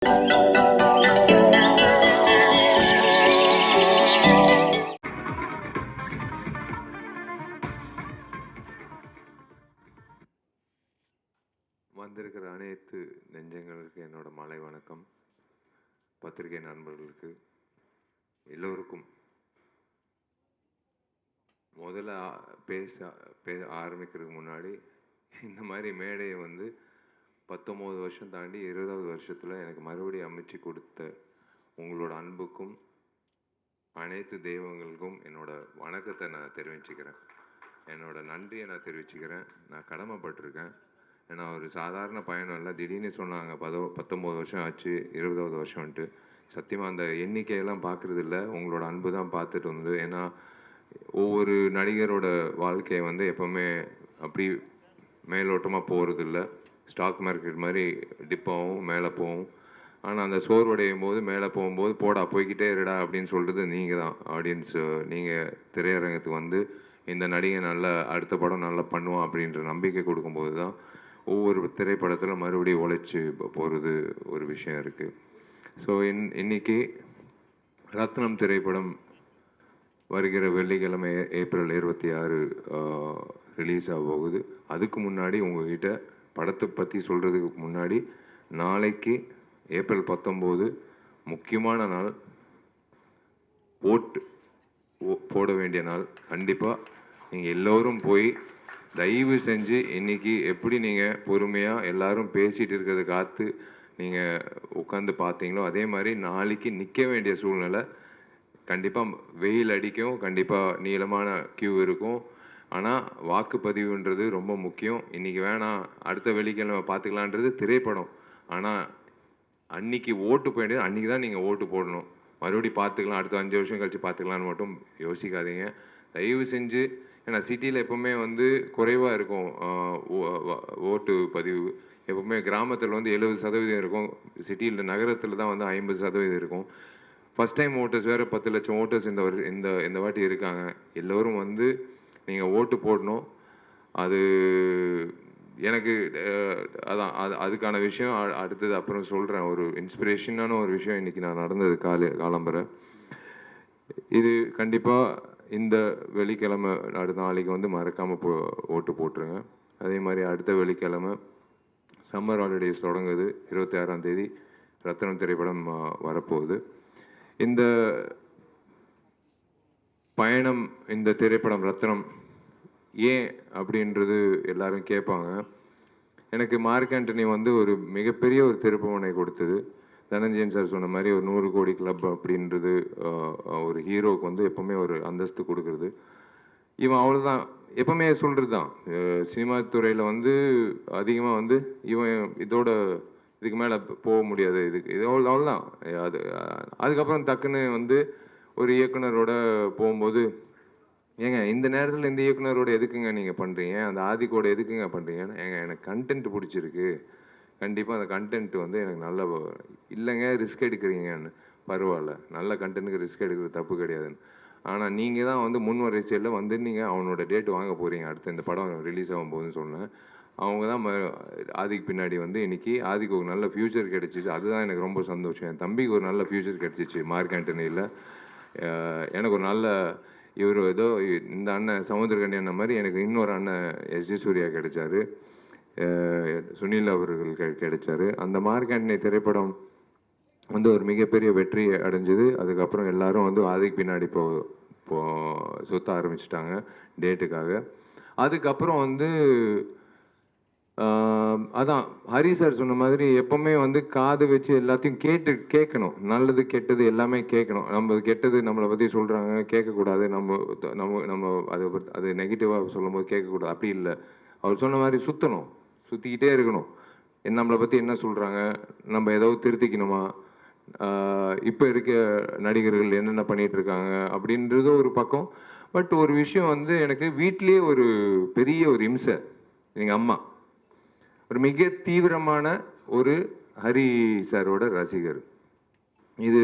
வந்திருக்கிற அனைத்து நெஞ்சங்களுக்கு என்னோட மாலை வணக்கம். பத்திரிகை நண்பர்களுக்கு எல்லோருக்கும் முதல்ல பேச ஆரம்பிக்கிறதுக்கு முன்னாடி இந்த மாதிரி மேடையை 19 வருஷம் தாண்டி 20வது வருஷத்தில் எனக்கு மறுபடியும் அமைச்சு கொடுத்த உங்களோட அன்புக்கும் அனைத்து தெய்வங்களுக்கும் என்னோட வணக்கத்தை நான் தெரிவிச்சுக்கிறேன். என்னோட நன்றியை நான் தெரிவிச்சுக்கிறேன். நான் கடமைப்பட்டிருக்கேன். ஏன்னா ஒரு சாதாரண பயணம் இல்லை. திடீர்னு சொன்னாங்க 19 வருஷம் ஆச்சு, 20வது வருஷம்ன்ட்டு. சத்தியமாக அந்த எண்ணிக்கையெல்லாம் பார்க்குறது இல்லை, உங்களோட அன்பு தான் பார்த்துட்டு வந்து. ஏன்னா ஒவ்வொரு நடிகரோட வாழ்க்கையை எப்போவுமே அப்படி மேலோட்டமாக போகிறது இல்லை. ஸ்டாக் மார்க்கெட் மாதிரி டிப்பாகவும் மேலே போகும். ஆனால் அந்த சோர்வடையும் போது மேலே போகும்போது போடா போய்கிட்டே இருடா அப்படின்னு சொல்கிறது நீங்கள் தான் ஆடியன்ஸு. நீங்கள் திரையரங்கத்துக்கு இந்த நடிகை நல்லா அடுத்த படம் நல்லா பண்ணுவான் அப்படின்ற நம்பிக்கை கொடுக்கும்போது தான் ஒவ்வொரு திரைப்படத்தில் மறுபடியும் உழைச்சி போகிறது ஒரு விஷயம் இருக்குது. ஸோ இன்னைக்கு ரத்னம் திரைப்படம் வருகிற வெள்ளிக்கிழமை ஏப்ரல் 26 ரிலீஸ் ஆக போகுது. அதுக்கு முன்னாடி உங்ககிட்ட படத்தை பற்றி சொல்கிறதுக்கு முன்னாடி, நாளைக்கு ஏப்ரல் 19 முக்கியமான நாள், ஓட்டு போட வேண்டிய நாள். கண்டிப்பாக நீங்கள் எல்லோரும் போய் தயவு செஞ்சு இன்றைக்கி எப்படி நீங்கள் பொறுமையாக எல்லோரும் பேசிகிட்டு இருக்கிறத காத்து நீங்கள் உட்காந்து பார்த்தீங்களோ அதே மாதிரி நாளைக்கு நிற்க வேண்டிய சூழ்நிலை. கண்டிப்பாக வெயில் அடிக்கும், கண்டிப்பாக நீளமான கியூ இருக்கும். ஆனால் வாக்குப்பதிவுன்றது ரொம்ப முக்கியம். இன்றைக்கி வேணாம், அடுத்த வெள்ளிக்கிழமை பார்த்துக்கலான்றது திரைப்படம். ஆனால் அன்றைக்கி ஓட்டு போயிட்டு அன்றைக்கி தான் நீங்கள் ஓட்டு போடணும். மறுபடியும் பார்த்துக்கலாம், அடுத்த 5 வருஷம் கழித்து பார்த்துக்கலான்னு மட்டும் யோசிக்காதீங்க தயவு செஞ்சு. ஏன்னா சிட்டியில் எப்போவுமே குறைவாக இருக்கும் ஓட்டு பதிவு. எப்போவுமே கிராமத்தில் 70% இருக்கும், சிட்டியில் நகரத்தில் தான் 50% இருக்கும். ஃபஸ்ட் டைம் ஓட்டர்ஸ் வேறு 10 லட்சம் ஓட்டர்ஸ் இந்த வாட்டி இருக்காங்க. எல்லோரும் நீங்கள் ஓட்டு போடணும். அது எனக்கு அதுக்கான விஷயம் அடுத்தது அப்புறம் சொல்கிறேன். ஒரு இன்ஸ்பிரேஷனான ஒரு விஷயம் இன்றைக்கி நான் நடந்தது காலம்பரை. இது கண்டிப்பாக இந்த வெள்ளிக்கிழமை நாளைக்கு மறக்காமல் ஓட்டு போட்டுருங்க. அதே மாதிரி அடுத்த வெள்ளிக்கிழமை சம்மர் ஹாலிடேஸ் தொடங்குது. 26ஆம் தேதி ரத்னம் திரைப்படம் வரப்போகுது. இந்த பயணம், இந்த திரைப்படம் ரத்னம் ஏன் அப்படின்றது எல்லாரும் கேட்பாங்க. எனக்கு மார்க் ஆண்டனி ஒரு மிகப்பெரிய ஒரு திருப்புமுனை கொடுத்தது. தனஞ்சயன் சார் சொன்ன மாதிரி ஒரு 100 கோடி கிளப் அப்படின்றது ஒரு ஹீரோவுக்கு எப்போவுமே ஒரு அந்தஸ்து கொடுக்குறது. இவன் அவ்வளோதான் எப்போவுமே சொல்கிறது தான். சினிமா துறையில் அதிகமாக இவன் இதுக்கு மேலே போக முடியாது, இது அவ்வளோதான். அதுக்கப்புறம் டக்குன்னு ஒரு இயக்குனரோட போகும்போது, ஏங்க இந்த நேரத்தில் இந்த இயக்குனரோட எதுக்குங்க நீங்கள் பண்ணுறீங்க, அந்த ஆதிக்கோட எதுக்குங்க பண்ணுறீங்கன்னு. எனக்கு கண்டென்ட் பிடிச்சிருக்கு, கண்டிப்பாக அந்த கண்டென்ட் எனக்கு நல்ல இல்லைங்க ரிஸ்க் எடுக்கிறீங்கன்னு. பரவாயில்ல, நல்ல கண்டென்ட்டுக்கு ரிஸ்க் எடுக்கிறது தப்பு கிடையாதுன்னு. ஆனால் நீங்கள் தான் முன் வரிசையில் நீங்கள் அவனோட டேட் வாங்க போகிறீங்க, அடுத்து இந்த படம் ரிலீஸ் ஆகும் போதுன்னு சொன்னேன். அவங்க தான் ஆதிக்கு பின்னாடி இன்றைக்கி ஆதிக்கு ஒரு நல்ல ஃப்யூச்சர் கிடச்சிச்சு. அதுதான் எனக்கு ரொம்ப சந்தோஷம். என் தம்பிக்கு ஒரு நல்ல ஃப்யூச்சர் கிடச்சிச்சு மார்க் ஆண்டனியில். எனக்கு ஒரு நல்ல இவர் ஏதோ இந்த அண்ணன் சமுத்திரகனி அண்ணன் மாதிரி எனக்கு இன்னொரு அண்ணன் எஸ்ஜி சூர்யா கிடைச்சாரு, சுனில் அவர்கள் கிடைச்சாரு. அந்த மார்க் ஆண்டனி திரைப்படம் ஒரு மிகப்பெரிய வெற்றி அடைஞ்சது. அதுக்கப்புறம் எல்லாரும் ஆதிக்கு பின்னாடி சுத்த ஆரம்பிச்சிட்டாங்க டேட்டுக்காக. அதுக்கப்புறம் அதான் ஹரி சார் சொன்ன மாதிரி எப்போவுமே காது வச்சு எல்லாத்தையும் கேட்கணும். நல்லது கெட்டது எல்லாமே கேட்கணும். நம்ம கெட்டது நம்மளை பற்றி சொல்கிறாங்க கேட்கக்கூடாது, நம்ம அது நெகட்டிவாக சொல்லும்போது கேட்கக்கூடாது, அப்படி இல்லை. அவர் சொன்ன மாதிரி சுற்றிக்கிட்டே இருக்கணும். நம்மளை பற்றி என்ன சொல்கிறாங்க, நம்ம ஏதாவது திருத்திக்கணுமா, இப்போ இருக்க நடிகர்கள் என்னென்ன பண்ணிகிட்ருக்காங்க அப்படின்றது ஒரு பக்கம். பட் ஒரு விஷயம் எனக்கு வீட்லேயே ஒரு பெரிய ஒரு இம்சை. எங்கள் அம்மா ஒரு மிக தீவிரமான ஒரு ஹரி சாரோட ரசிகர். இது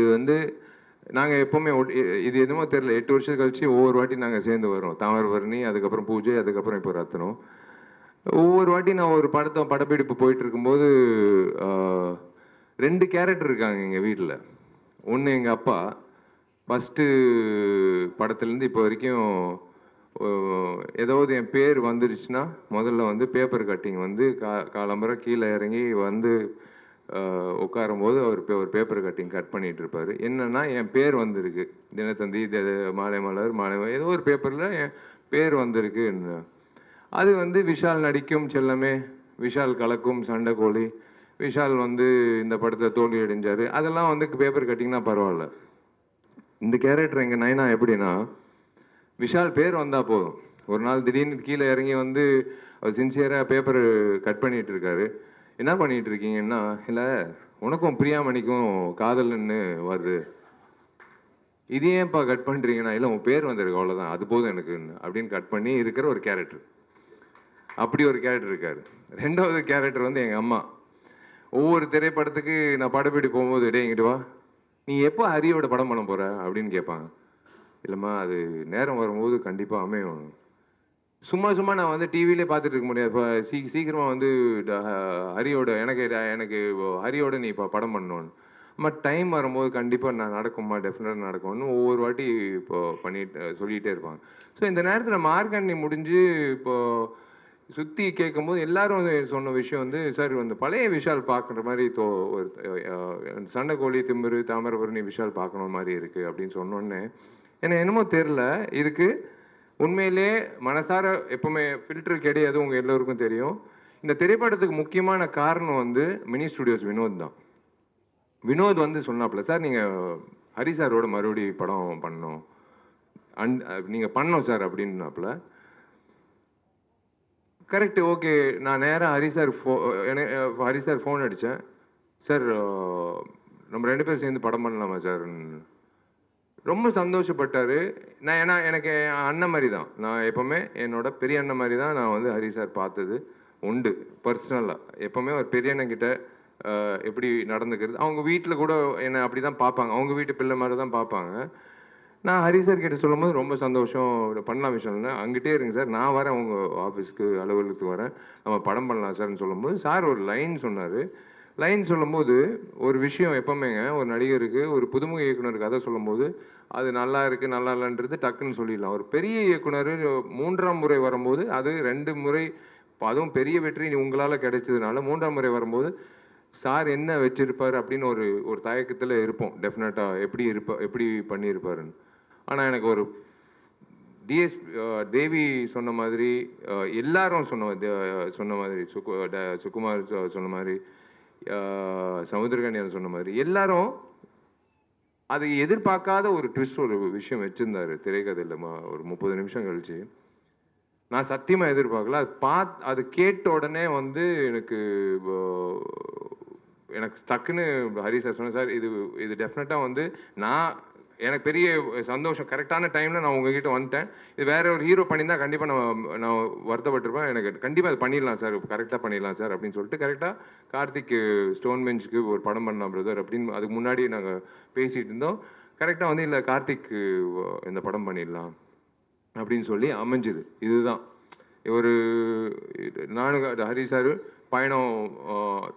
நாங்கள் எப்போவுமே இது எதுவுமோ தெரியல, 8 வருஷம் கழிச்சு ஒவ்வொரு வாட்டி நாங்கள் சேர்ந்து வரோம். தாமிரபரணி, அதுக்கப்புறம் பூஜை, அதுக்கப்புறம் இப்போ ரத்னம். ஒவ்வொரு வாட்டி நான் ஒரு படப்பிடிப்பு போயிட்டு இருக்கும்போது 2 கேரக்டர் இருக்காங்க எங்கள் வீட்டில். ஒன்று எங்கள் அப்பா, ஃபஸ்ட்டு படத்துலேருந்து இப்போ வரைக்கும் ஏதாவது என் பேர் வந்துடுச்சுன்னா முதல்ல வந்து பேப்பர் கட்டிங் வந்து காலம்பரை கீழே இறங்கி வந்து உட்காரும்போது ஒரு பேப்பர் கட்டிங் கட் பண்ணிகிட்டு இருப்பார். என்னென்னா என் பேர் வந்திருக்கு, தினத்தந்தி, மாலை மலர், மாலை ஏதோ ஒரு பேப்பரில் என் பேர் வந்திருக்கு. அது வந்து விஷால் நடிக்கும் செல்லமே, விஷால் கலக்கும் சண்டைக்கோழி, விஷால் வந்து இந்த படத்தை தோல்வி அடைஞ்சார், அதெல்லாம் வந்து பேப்பர் கட்டிங்னா பரவாயில்ல. இந்த கேரக்டர் எங்கள் நயனா எப்படின்னா, விஷால் பேர் வந்தால் போதும். ஒரு நாள் திடீர்னு கீழே இறங்கி வந்து அவர் சின்சியராக பேப்பர் கட் பண்ணிகிட்டு இருக்காரு. என்ன பண்ணிகிட்டு இருக்கீங்கன்னா, இல்லை உனக்கும் பிரியாமணிக்கும் காதல்னு வருது, இது ஏன்ப்பா கட் பண்ணுறீங்கன்னா, இல்லை உன் பேர் வந்திருக்கு அவ்வளோதான், அது போதும் எனக்கு அப்படின்னு கட் பண்ணி இருக்கிற ஒரு கேரக்டர். அப்படி ஒரு கேரக்டர் இருக்கார். 2வது கேரக்டர் வந்து எங்கள் அம்மா. ஒவ்வொரு திரைப்படத்துக்கு நான் படப்பிடி போகும்போது, டே இங்கிட்டு வா, நீ எப்போ ஹரியோட படம் பண்ண போகிற அப்படின்னு கேட்பாங்க. இல்லைம்மா அது நேரம் வரும்போது கண்டிப்பாக அமையும். சும்மா சும்மா நான் வந்து டிவிலே பார்த்துட்டு இருக்க முடியாது. இப்போ சீக்கிரமாக வந்து ஹரியோட எனக்கு ஹரியோட நீ இப்போ படம் பண்ணணும்னு. அம்மா டைம் வரும்போது கண்டிப்பாக நான் நடக்கும்மா, டெஃபினட்டாக நடக்கும்னு ஒவ்வொரு வாட்டி இப்போ சொல்லிகிட்டே இருப்பாங்க. ஸோ இந்த நேரத்தில் மார்க்கண்ணி முடிஞ்சு இப்போது சுற்றி கேட்கும்போது எல்லாரும் சொன்ன விஷயம் வந்து, சார் அந்த பழைய விஷால் பார்க்குற மாதிரி ஒரு சண்டைக்கோழி, திமிரு, தாமிரபரணி விஷால் பார்க்கணும் மாதிரி இருக்குது அப்படின்னு சொன்னோன்னே எனக்கு என்னமோ தெரில. இதுக்கு உண்மையிலே மனசார எப்பவுமே ஃபில்டர் கிடையாது, உங்கள் எல்லோருக்கும் தெரியும். இந்த திரைப்படத்துக்கு முக்கியமான காரணம் வந்து மினி ஸ்டுடியோஸ் வினோத் தான். வினோத் வந்து சொன்னாப்புல, சார் நீங்கள் ஹரி சாரோட மறுபடி படம் பண்ணணும், நீங்கள் பண்ணோம் சார் அப்படின்னாப்புல. Correct, okay. நான் நேராக ஹரி சார் ஃபோன் அடித்தேன். சார் நம்ம 2 பேரும் சேர்ந்து படம் பண்ணலாமா சார்? ரொம்ப சந்தோஷப்பட்டார். ஏன்னா எனக்கு அண்ணன் மாதிரி தான். நான் எப்போவுமே என்னோட பெரிய அண்ணன் மாதிரி தான் நான் வந்து ஹரி சார் பார்த்தது உண்டு பர்சனலாக. எப்போவுமே ஒரு பெரிய அண்ணன்கிட்ட எப்படி நடந்துக்கிறது, அவங்க வீட்டில் கூட என்னை அப்படி தான் பார்ப்பாங்க, அவங்க வீட்டு பிள்ளை மாதிரி தான் பார்ப்பாங்க. நான் ஹரி சார் கிட்ட சொல்லும்போது ரொம்ப சந்தோஷம், பண்ணலாம் விஷயம்னா அங்கிட்டே இருங்க சார், நான் வரேன் உங்கள் ஆஃபீஸ்க்கு, அலுவலகத்துக்கு வரேன், நம்ம படம் பண்ணலாம் சார்னு சொல்லும்போது சார் ஒரு லைன் சொன்னார். லைன் சொல்லும்போது ஒரு விஷயம் எப்போவுமேங்க, ஒரு நடிகருக்கு ஒரு புதுமுக இயக்குனர் கதை சொல்லும்போது அது நல்லா இருக்குது நல்லா இல்லைன்றது டக்குன்னு சொல்லிடலாம். ஒரு பெரிய இயக்குனர் 3ஆம் முறை வரும்போது அது 2 முறை, அதுவும் பெரிய வெற்றி உங்களால் கிடைச்சதுனால 3ஆம் முறை வரும்போது சார் என்ன வச்சிருப்பார் அப்படின்னு ஒரு தயக்கத்தில் இருப்போம். டெஃபினட்டாக எப்படி பண்ணியிருப்பாருன்னு. ஆனால் எனக்கு ஒரு தேவி சொன்ன மாதிரி, எல்லாரும் சொன்ன மாதிரி, சுகுமார் சொன்ன மாதிரி, சமுத்திரகன்யான் சொன்ன மாதிரி, எல்லாரும் அது எதிர்பார்க்காத ஒரு ட்விஸ்ட், ஒரு விஷயம் வச்சிருந்தாரு திரைக்கதையில். ஒரு 30 நிமிஷம் கழிச்சு நான் சத்தியமாக எதிர்பார்க்கல. அது கேட்ட உடனே வந்து எனக்கு டக்குன்னு ஹரி சார் சொன்னேன், சார் இது டெஃபினட்டாக வந்து எனக்கு பெரிய சந்தோஷம், கரெக்டான டைமில் நான் உங்ககிட்ட வந்துட்டேன். இது வேற ஒரு ஹீரோ பண்ணியிருந்தால் கண்டிப்பாக நான் வருத்தப்பட்டிருப்பேன். எனக்கு கண்டிப்பாக அது பண்ணிடலாம் சார், கரெக்டாக பண்ணிடலாம் சார் அப்படின்னு சொல்லிட்டு கரெக்டாக கார்த்திக் ஸ்டோன் பெஞ்சுக்கு ஒரு படம் பண்ணலாம் பிரதர் அப்படின்னு அதுக்கு முன்னாடி நாங்கள் பேசிகிட்டு இருந்தோம். கரெக்டாக வந்து இல்லை கார்த்திக் இந்த படம் பண்ணிடலாம் அப்படின்னு சொல்லி அமைஞ்சுது. இதுதான் ஒரு நானும் ஹரி சார் பயணம்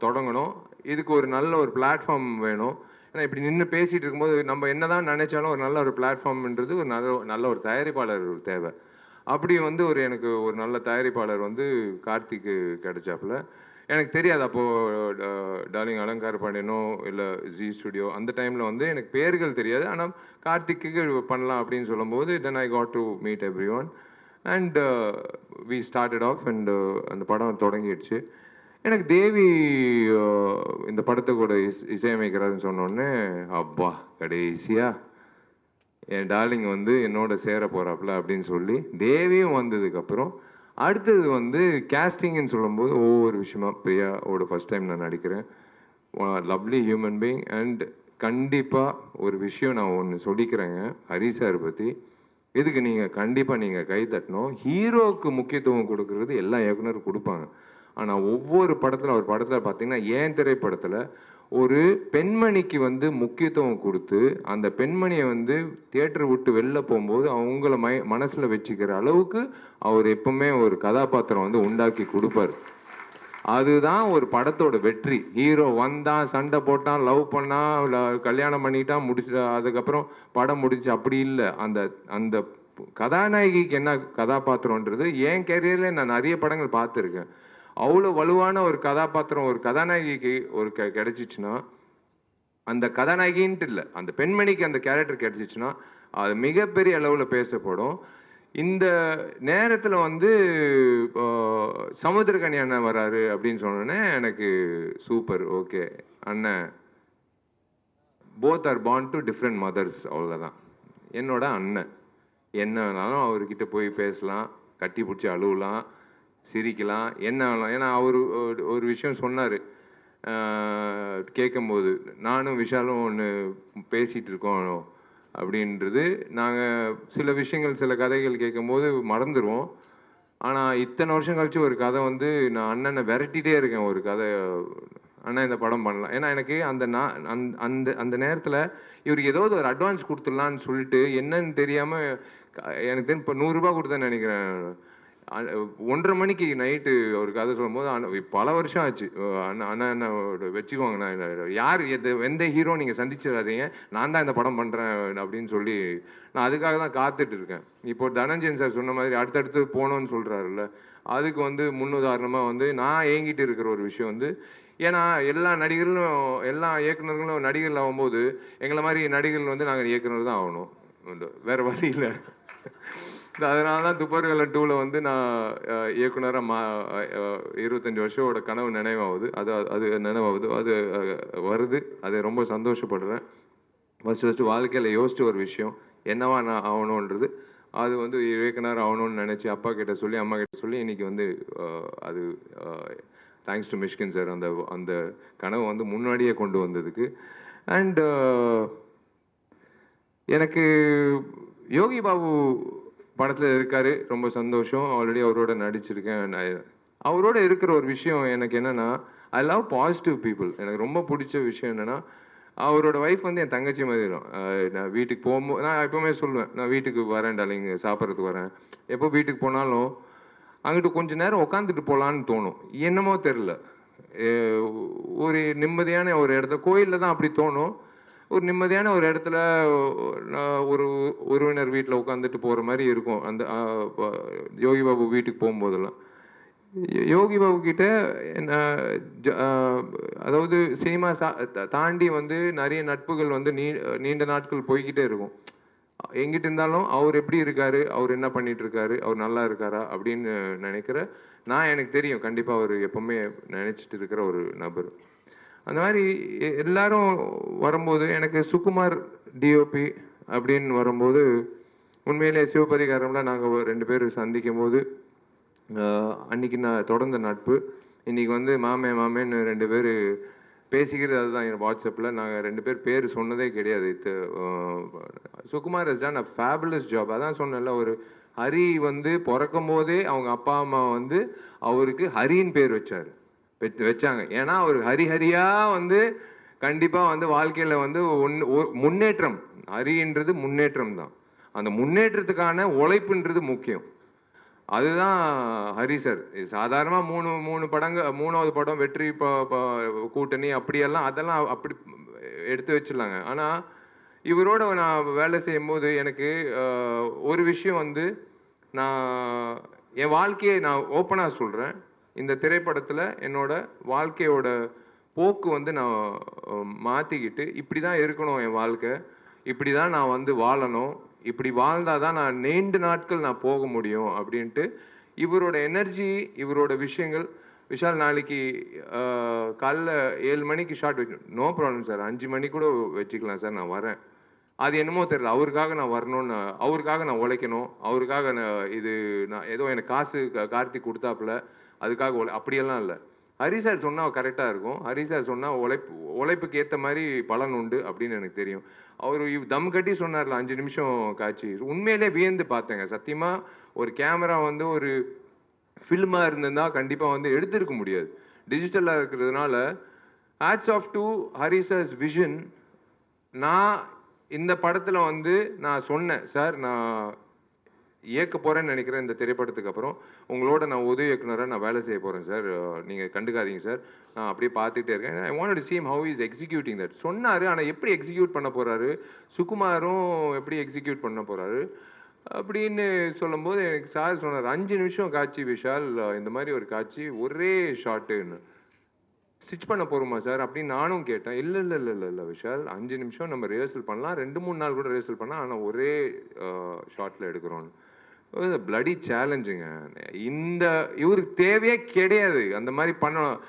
தொடங்கணும். இதுக்கு ஒரு நல்ல ஒரு பிளாட்ஃபார்ம் வேணும். ஏன்னா இப்படி நின்று பேசிகிட்டு இருக்கும்போது நம்ம என்ன தான் நினைச்சாலும் ஒரு நல்ல ஒரு பிளாட்ஃபார்ம்ன்றது ஒரு நல்ல ஒரு தயாரிப்பாளர் தேவை. அப்படி வந்து எனக்கு ஒரு நல்ல தயாரிப்பாளர் வந்து கார்த்திக்கு கிடைச்சாப்புல. எனக்கு தெரியாது அப்போது டார்லிங் அலங்கார பாண்டியனோ இல்லை ஜி ஸ்டுடியோ அந்த டைமில் வந்து எனக்கு பேர்கள் தெரியாது. ஆனால் கார்த்திக்கு பண்ணலாம் அப்படின்னு சொல்லும்போது then I got to meet every one and we started off and அந்த படம் தொடங்கிடுச்சு. எனக்கு தேவி இந்த படத்தை கூட இசையமைக்கிறாருன்னு சொன்னோடனே அப்பா கடைசியாக என் டார்லிங் வந்து என்னோட சேர போகிறாப்புல அப்படின்னு சொல்லி தேவியும் வந்ததுக்கப்புறம் அடுத்தது வந்து கேஸ்டிங்னு சொல்லும்போது ஒவ்வொரு விஷயமா, பிரியாவோட ஃபஸ்ட் டைம் நான் நடிக்கிறேன், லவ்லி ஹியூமன் பீயிங். அண்ட் கண்டிப்பாக ஒரு விஷயம் நான் ஒன்று சொல்லிக்கிறேங்க ஹரி சார் பற்றி, இதுக்கு நீங்கள் கண்டிப்பாக நீங்கள் கை தட்டணும். ஹீரோவுக்கு முக்கியத்துவம் கொடுக்கறது எல்லா இயக்குனரும் கொடுப்பாங்க. ஆனால் ஒவ்வொரு படத்தில், ஒரு படத்தில் பார்த்தீங்கன்னா ஏன் திரைப்படத்தில் ஒரு பெண்மணிக்கு வந்து முக்கியத்துவம் கொடுத்து அந்த பெண்மணியை வந்து தியேட்டர் விட்டு வெளில போகும்போது அவங்கள மனசில் வச்சுக்கிற அளவுக்கு அவர் எப்பவுமே ஒரு கதாபாத்திரம் வந்து உண்டாக்கி கொடுப்பார். அதுதான் ஒரு படத்தோட வெற்றி. ஹீரோ வந்தான், சண்டை போட்டான், லவ் பண்ணான், கல்யாணம் பண்ணிட்டான், முடிச்சு அதுக்கப்புறம் படம் முடிச்சு. அப்படி இல்லை. அந்த அந்த கதாநாயகிக்கு என்ன கதாபாத்திரம்ன்றது என் கேரியரில் நான் நிறைய படங்கள் பார்த்துருக்கேன். அவ்வளோ வலுவான ஒரு கதாபாத்திரம் ஒரு கதாநாயகிக்கு ஒரு கிடைச்சிச்சுன்னா, அந்த கதாநாயகின்ட்டு இல்லை, அந்த பெண்மணிக்கு அந்த கேரக்டர் கிடைச்சிச்சுன்னா அது மிகப்பெரிய அளவில் பேசப்படும். இந்த நேரத்தில் வந்து சமுத்திரக்கனி அண்ணன் வராரு அப்படின்னு சொன்னோன்னே எனக்கு சூப்பர், ஓகே அண்ணன், both are born to different mothers, அவ்வளோதான். என்னோட அண்ணன் என்ன வேணாலும் அவர்கிட்ட போய் பேசலாம், கட்டி பிடிச்சி அழுவலாம், சிரிக்கலாம், என்ன வேணாலும். ஏன்னா அவர் ஒரு விஷயம் சொன்னார் கேட்கும்போது, நானும் விஷாலும் ஒன்று பேசிகிட்டு இருக்கோம் அப்படின்றது. நாங்கள் சில விஷயங்கள் சில கதைகள் கேட்கும்போது மறந்துடுவோம். ஆனால் இத்தனை வருஷம் கழிச்சு ஒரு கதை வந்து நான் அண்ணனை விரட்டிகிட்டே இருக்கேன் ஒரு கதை, அண்ணா இந்த படம் பண்ணலாம். ஏன்னா எனக்கு அந்த அந்த அந்த நேரத்தில் இவருக்கு ஏதாவது ஒரு அட்வான்ஸ் கொடுத்துடலான்னு சொல்லிட்டு என்னன்னு தெரியாமல் எனக்கு இப்போ 100 ரூபா கொடுத்தேன்னு நினைக்கிறேன். 1:30 மணிக்கு நைட்டு ஒரு கதை சொல்லும்போது பல வருஷம் ஆச்சு. அண்ணா வச்சுக்கோங்க, நான் யார் எந்த ஹீரோ நீங்கள் சந்திச்சிடாதீங்க, நான் தான் இந்த படம் பண்ணுறேன் அப்படின்னு சொல்லி நான் அதுக்காக தான் காத்துட்டு இருக்கேன். இப்போ தனஞ்சயன் சார் சொன்ன மாதிரி அடுத்தடுத்து போகணும்னு சொல்கிறாருல்ல, அதுக்கு வந்து முன்னுதாரணமாக வந்து நான் ஏங்கிட்டு இருக்கிற ஒரு விஷயம் வந்து, ஏன்னா எல்லா நடிகர்களும் எல்லா இயக்குநர்களும் நடிகர்கள் ஆகும்போது எங்களை மாதிரி நடிகர்கள் வந்து நாங்கள் இயக்குனர் தான் ஆகணும், வேறு வழி இல்லை. அதனால தான் துப்பர்கலை 2ல் வந்து நான் இயக்குனராக 25 வருஷோட கனவு நினைவாகுது. அது நினைவாகுது, அது வருது. அது ரொம்ப சந்தோஷப்படுறேன். ஃபஸ்ட்டு வாழ்க்கையில் யோசிச்ச ஒரு விஷயம் என்னவா நான் ஆகணுன்றது, அது வந்து இயக்குனர் ஆகணும்னு நினச்சி அப்பா கிட்ட சொல்லி அம்மா கிட்ட சொல்லி இன்றைக்கி வந்து அது தேங்க்ஸ் டு மிஷ்கின் சார் அந்த அந்த கனவை வந்து முன்னாடியே கொண்டு வந்ததுக்கு. அண்ட் எனக்கு யோகி பாபு படத்தில் இருக்கார், ரொம்ப சந்தோஷம். ஆல்ரெடி அவரோட நடிச்சிருக்கேன். அவரோட இருக்கிற ஒரு விஷயம் எனக்கு என்னென்னா, ஐ லவ் பாசிட்டிவ் பீப்புள். எனக்கு ரொம்ப பிடிச்ச விஷயம் என்னென்னா, அவரோட ஒய்ஃப் வந்து என் தங்கச்சி மாதிரி தான். நான் வீட்டுக்கு போகும்போது நான் எப்போவுமே சொல்லுவேன், நான் வீட்டுக்கு வரேன் டார்லிங், சாப்பிட்றதுக்கு வரேன். எப்போ வீட்டுக்கு போனாலும் அங்கிட்டு கொஞ்சம் நேரம் உட்காந்துட்டு போகலான்னு தோணும். என்னமோ தெரில, ஒரு நிம்மதியான ஒரு இடத்துல, கோயிலில் தான் அப்படி தோணும். ஒரு நிம்மதியான ஒரு இடத்துல ஒரு உறவினர் வீட்டில் உட்காந்துட்டு போகிற மாதிரி இருக்கும். அந்த யோகி பாபு வீட்டுக்கு போகும்போதெல்லாம் யோகி பாபு கிட்ட அதாவது சினிமா தாண்டி வந்து நிறைய நட்புகள் வந்து நீண்ட நாட்கள் போய்கிட்டே இருக்கும். எங்கிட்ட இருந்தாலும் அவர் எப்படி இருக்காரு, அவர் என்ன பண்ணிட்டு இருக்காரு, அவர் நல்லா இருக்காரா அப்படின்னு நினைக்கிற நான், எனக்கு தெரியும் கண்டிப்பாக அவர் எப்பவுமே நினைச்சிட்டு இருக்கிற ஒரு நபர். அந்த மாதிரி எல்லாரும் வரும்போது எனக்கு சுகுமார் டிஓபி அப்படின்னு வரும்போது உண்மையிலே சிவபதிகாரம்லாம் நாங்கள் 2 பேர் சந்திக்கும் போது அன்றைக்கி நான் தொடர்ந்த நட்பு. இன்றைக்கி வந்து மாமேன்னு 2 பேர் பேசிக்கிறது. அதுதான் என் வாட்ஸ்அப்பில் நாங்கள் 2 பேர் பேர் சொன்னதே கிடையாது. Sukumar has done a fabulous job. அதான் சொன்னேன்ல, ஒரு ஹரி வந்து பிறக்கும் போதே அவங்க அப்பா அம்மா வந்து அவருக்கு ஹரின்னு பேர் வச்சாங்க. ஏன்னா அவர் ஹரிஹரியா வந்து கண்டிப்பாக வந்து வாழ்க்கையில் வந்து முன்னேற்றம், ஹரின்றது முன்னேற்றம் தான். அந்த முன்னேற்றத்துக்கான உழைப்புன்றது முக்கியம். அதுதான் ஹரி சார். சாதாரணமாக 3 படங்கள், 3வது படம் வெற்றி கூட்டணி அப்படியெல்லாம் அதெல்லாம் அப்படி எடுத்து வச்சிடலாங்க. ஆனால் இவரோட நான் வேலை செய்யும்போது எனக்கு ஒரு விஷயம் வந்து, நான் என் வாழ்க்கையை நான் ஓப்பனாக சொல்கிறேன், இந்த திரைப்படத்தில் என்னோட வாழ்க்கையோட போக்கு வந்து நான் மாற்றிக்கிட்டு, இப்படி தான் இருக்கணும் என் வாழ்க்கை, இப்படி தான் நான் வந்து வாழணும், இப்படி வாழ்ந்தால் தான் நான் நீண்ட நாட்கள் நான் போக முடியும் அப்படின்ட்டு இவரோட எனர்ஜி, இவரோட விஷயங்கள். விஷால் நாளைக்கு காலைல 7 மணிக்கு ஷார்ட் வச்சு, நோ ப்ராப்ளம் சார், 5 மணிக்கு கூட வச்சுக்கலாம் சார், நான் வரேன். அது என்னமோ தெரியல, அவருக்காக நான் வரணும்னு, அவருக்காக நான் உழைக்கணும், அவருக்காக நான் ஏதோ எனக்கு காசு கார்த்திக் கொடுத்தாப்புல அதுக்காக அப்படியெல்லாம் இல்லை. ஹரி சார் சொன்னால் கரெக்டாக இருக்கும், ஹரி சார் சொன்னால் உழைப்புக்கு ஏற்ற மாதிரி பலன் உண்டு அப்படின்னு எனக்கு தெரியும். அவர் தம் கட்டி சொன்னார்ல 5 நிமிஷம் காட்சி, உண்மையிலே வியந்து பார்த்தேங்க. சத்தியமாக ஒரு கேமரா வந்து ஒரு ஃபில்மாக இருந்திருந்தா கண்டிப்பாக வந்து எடுத்திருக்க முடியாது. டிஜிட்டலாக இருக்கிறதுனால hats off to Hari sir's vision. நான் இந்த படத்தில் வந்து நான் சொன்னேன், சார் நான் இயக்க போகிறேன்னு நினைக்கிறேன் இந்த திரைப்படத்துக்கு அப்புறம். உங்களோட நான் உதவி இயக்குனராக நான் வேலை செய்ய போகிறேன் சார். நீங்கள் கண்டுக்காதீங்க சார். நான் அப்படியே பார்த்துக்கிட்டே இருக்கேன். I wanted to see how he is executing that. சொன்னார், ஆனால் எப்படி எக்ஸிக்யூட் பண்ண போகிறாரு, சுகுமாரும் எப்படி எக்ஸிக்யூட் பண்ண போகிறாரு அப்படின்னு சொல்லும்போது எனக்கு சார் சொன்னார், 5 நிமிஷம் காட்சி விஷால், இந்த மாதிரி ஒரு காட்சி ஒரே ஷாட்டுன்னு ஸ்டிச் பண்ண போகிறோமா சார் அப்படின்னு நானும் கேட்டேன். இல்லை இல்லை இல்லை இல்லை இல்லை விஷால், 5 நிமிஷம் நம்ம ரிஹர்சல் பண்ணலாம், 2-3 நாள் கூட ரிஹர்சல் பண்ணலாம், ஆனால் ஒரே ஷாட்டில் எடுக்கிறோன்னு. பிளடி சேலஞ்சுங்க. இந்த இவருக்கு தேவையே கிடையாது அந்த மாதிரி பண்ணணும்.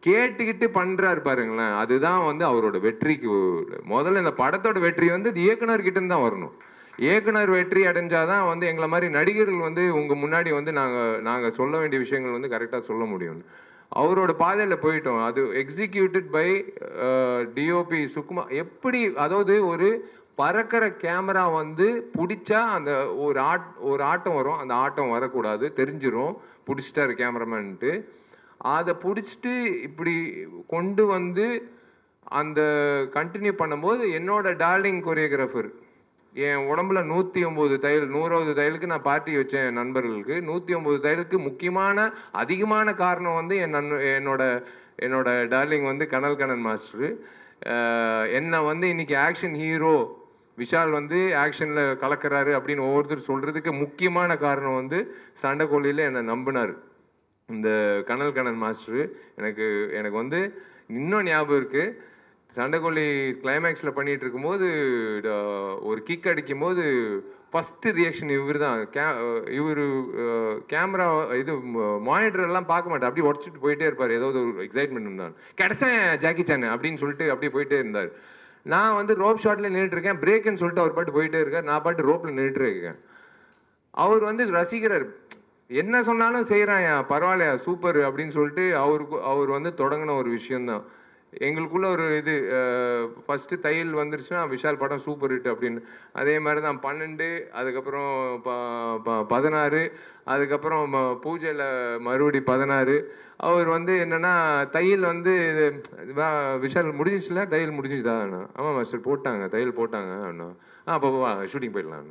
கேட்டுக்கிட்டு பண்ணுறாரு பாருங்களேன், அதுதான் வந்து அவரோட வெற்றிக்கு. முதல்ல இந்த படத்தோட வெற்றி வந்து இயக்குனர்கிட்ட தான் வரணும். இயக்குனர் வெற்றி அடைஞ்சாதான் வந்து எங்களை மாதிரி நடிகர்கள் வந்து உங்கள் முன்னாடி வந்து நாங்கள் சொல்ல வேண்டிய விஷயங்கள் வந்து கரெக்டாக சொல்ல முடியும். அவரோட பாதையில் போயிட்டோம். அது எக்ஸிக்யூட்டட் பை டிஓபி சுகுமார். எப்படி, அதாவது ஒரு பறக்கிற கேமரா வந்து பிடிச்சா அந்த ஒரு ஆட்டம் வரும், அந்த ஆட்டம் வரக்கூடாது, தெரிஞ்சிடும் பிடிச்சிட்டாரு கேமராமேன்ட்டு. அதை பிடிச்சிட்டு இப்படி கொண்டு வந்து அந்த கண்டினியூ பண்ணும்போது என்னோட டார்லிங் கொரியோகிராஃபர், என் உடம்புல 109 தையல், 100வது தையலுக்கு நான் பார்ட்டி வச்சேன் என் நண்பர்களுக்கு. 109 தையலுக்கு முக்கியமான அதிகமான காரணம் வந்து என்னோட டார்லிங் வந்து கனல் கண்ணன் மாஸ்டரு. என்னை வந்து இன்னைக்கு ஆக்ஷன் ஹீரோ விஷால் வந்து ஆக்ஷனில் கலக்கிறாரு அப்படின்னு ஒவ்வொருத்தர் சொல்கிறதுக்கு முக்கியமான காரணம் வந்து சண்டைக்கோழியில் என்னை நம்பினார் இந்த கனல் கண்ணன் மாஸ்டரு. எனக்கு வந்து இன்னும் ஞாபகம் இருக்குது, சண்டைக்கோழி கிளைமேக்ஸில் பண்ணிகிட்டு இருக்கும்போது ஒரு கிக் அடிக்கும்போது ஃபஸ்ட்டு ரியாக்ஷன் இவர் தான். இவர் கேமரா இது மானிட்டரெல்லாம் பார்க்க மாட்டார், அப்படியே உடச்சிட்டு போயிட்டே இருப்பார். ஏதாவது ஒரு எக்ஸைட்மெண்ட் இருந்தார், கிடச்சேன் ஜாக்கி சான் அப்படின்னு சொல்லிட்டு அப்படியே போயிட்டே இருந்தார். நான் வந்து ரோப் ஷாட்டில் நின்றுட்டுருக்கேன், பிரேக்குன்னு சொல்லிட்டு அவர் பாட்டு போயிட்டே இருக்கார், நான் பாட்டு ரோப்பில் நின்றுட்டு இருக்கேன். அவர் வந்து ரசிக்கிறார், என்ன சொன்னாலும் செய்கிறாயா, பரவாயில்லையா, சூப்பர் அப்படின்னு சொல்லிட்டு அவர் வந்து தொடங்கின ஒரு விஷயந்தான். எங்களுக்குள்ள ஒரு இது, ஃபஸ்ட்டு தையல் வந்துருச்சுன்னா விஷால் படம் சூப்பர் ஹிட் அப்படின்னு. அதே மாதிரி தான் 12, அதுக்கப்புறம் 16, அதுக்கப்புறம் பூஜையில் மறுபடி 16. அவர் வந்து என்னென்னா தையல் வந்து விஷால் முடிஞ்சிச்சுல, தையல் முடிஞ்சுதான். ஆமாம் மாஸ்டர் போட்டாங்க, தையல் போட்டாங்க அண்ணா. அப்போ ஷூட்டிங் போயிடலாம்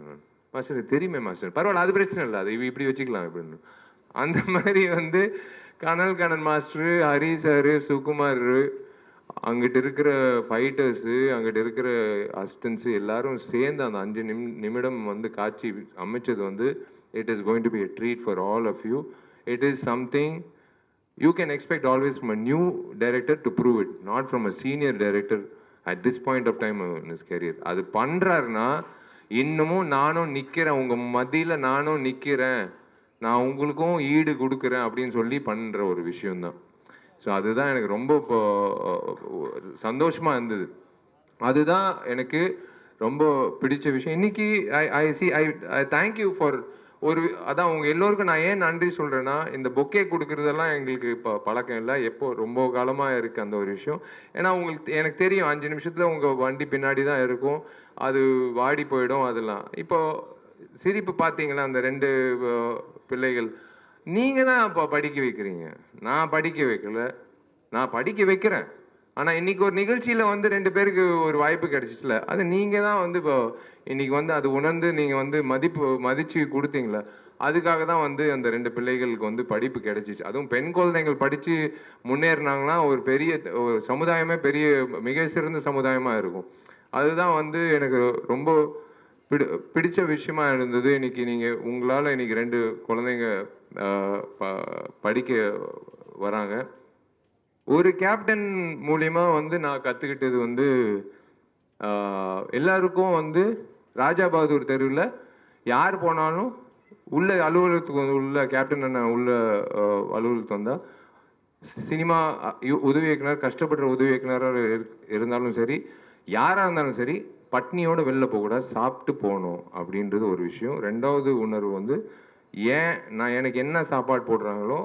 மாஸ்டர். தெரியுமே மாஸ்டர், பரவாயில்ல, அது பிரச்சனை இல்லை, அது இப்படி வச்சுக்கலாம் அப்படின்னு. அந்த மாதிரி வந்து கனல் கண்ணன் மாஸ்டரு, ஹரி சாரு, சுகுமார், அங்கிட்டு இருக்கிற ஃபைட்டர்ஸு, அங்கிட்டு இருக்கிற அசிஸ்டன்ஸு எல்லாரும் சேர்ந்து அந்த 5 நிமிடம் வந்து காட்சி அமைச்சது வந்து it is going to be a treat for all of you. It is something you can expect always from a new director to prove it, not from a senior director at this point of time in his career. அது பண்ணுறாருன்னா இன்னமும் நானும் நிற்கிறேன், உங்கள் மத்தியில் நானும் நிற்கிறேன், நான் உங்களுக்கும் ஈடு கொடுக்குறேன் அப்படின்னு சொல்லி பண்ணுற ஒரு விஷயந்தான். ஸோ அதுதான் எனக்கு ரொம்ப இப்போ சந்தோஷமாக இருந்தது. அதுதான் எனக்கு ரொம்ப பிடிச்ச விஷயம். இன்னைக்கு ஐ தேங்க்யூ ஃபார் அதான் உங்கள் எல்லோருக்கும் நான் ஏன் நன்றி சொல்கிறேன்னா, இந்த பொக்கே கொடுக்குறதெல்லாம் எங்களுக்கு இப்போ பழக்கம் இல்லை, எப்போ ரொம்ப காலமாக இருக்குது அந்த ஒரு விஷயம். ஏன்னா எனக்கு தெரியும் 5 நிமிஷத்தில் உங்கள் வண்டி பின்னாடி தான் இருக்கும், அது வாடி போயிடும் அதெல்லாம். இப்போது சிரிப்பு பார்த்தீங்களா, அந்த 2 பிள்ளைகள், நீங்கள் தான் இப்போ படிக்க வைக்கிறீங்க, நான் படிக்க வைக்கல, நான் படிக்க வைக்கிறேன். ஆனால் இன்றைக்கி ஒரு நிகழ்ச்சியில் வந்து 2 பேருக்கு ஒரு வாய்ப்பு கிடைச்சிச்சுல, அது நீங்கள் தான் வந்து இப்போ இன்றைக்கி வந்து அது உணர்ந்து நீங்கள் வந்து மதித்து கொடுத்தீங்களே, அதுக்காக தான் வந்து அந்த 2 பிள்ளைகளுக்கு வந்து படிப்பு கிடைச்சிச்சு. அதுவும் பெண் குழந்தைகள் படித்து முன்னேறினாங்கன்னா ஒரு பெரிய ஒரு சமுதாயமே பெரிய மிக சிறந்த சமுதாயமாக இருக்கும். அதுதான் வந்து எனக்கு ரொம்ப பிடிச்ச விஷயமா இருந்தது. இன்றைக்கி உங்களால் இன்றைக்கி 2 குழந்தைங்க படிக்க வராங்க. ஒரு கேப்டன் மூலிமா வந்து நான் கற்றுக்கிட்டது வந்து எல்லாருக்கும் வந்து ராஜா பகதூர் தெருவில் யார் போனாலும் உள்ள அலுவலகத்துக்கு வந்து உள்ள கேப்டன் அண்ணன் உள்ள அலுவலகத்துக்கு வந்தால் சினிமா உதவி இயக்குனர், கஷ்டப்படுற உதவி இயக்குனராக இருந்தாலும் சரி, யாராக இருந்தாலும் சரி, பட்னியோடு வெளில போகக்கூடாது, சாப்பிட்டு போகணும் அப்படின்றது ஒரு விஷயம். 2வது உணர்வு வந்து எனக்கு என்ன சாப்பாடு போடுறாங்களோ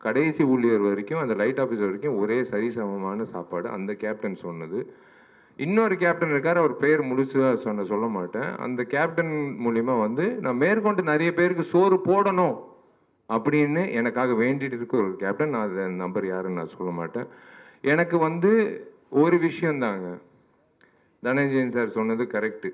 கடைசி ஊழியர் வரைக்கும், அந்த லைட் ஆஃபீஸர் வரைக்கும் ஒரே சரிசமமான சாப்பாடு, அந்த கேப்டன் சொன்னது. இன்னொரு கேப்டன் இருக்கார், அவர் பேர் முழுசாக சொல்ல மாட்டேன். அந்த கேப்டன் மூலிமா வந்து நான் மேற்கொண்டு நிறைய பேருக்கு சோறு போடணும் அப்படின்னு எனக்காக வேண்டிட்டு இருக்க ஒரு கேப்டன். நான் அதை நம்பர் யாருன்னு நான் சொல்ல மாட்டேன். எனக்கு வந்து ஒரு விஷயந்தாங்க, தனஞ்சயன் சார் சொன்னது கரெக்டு.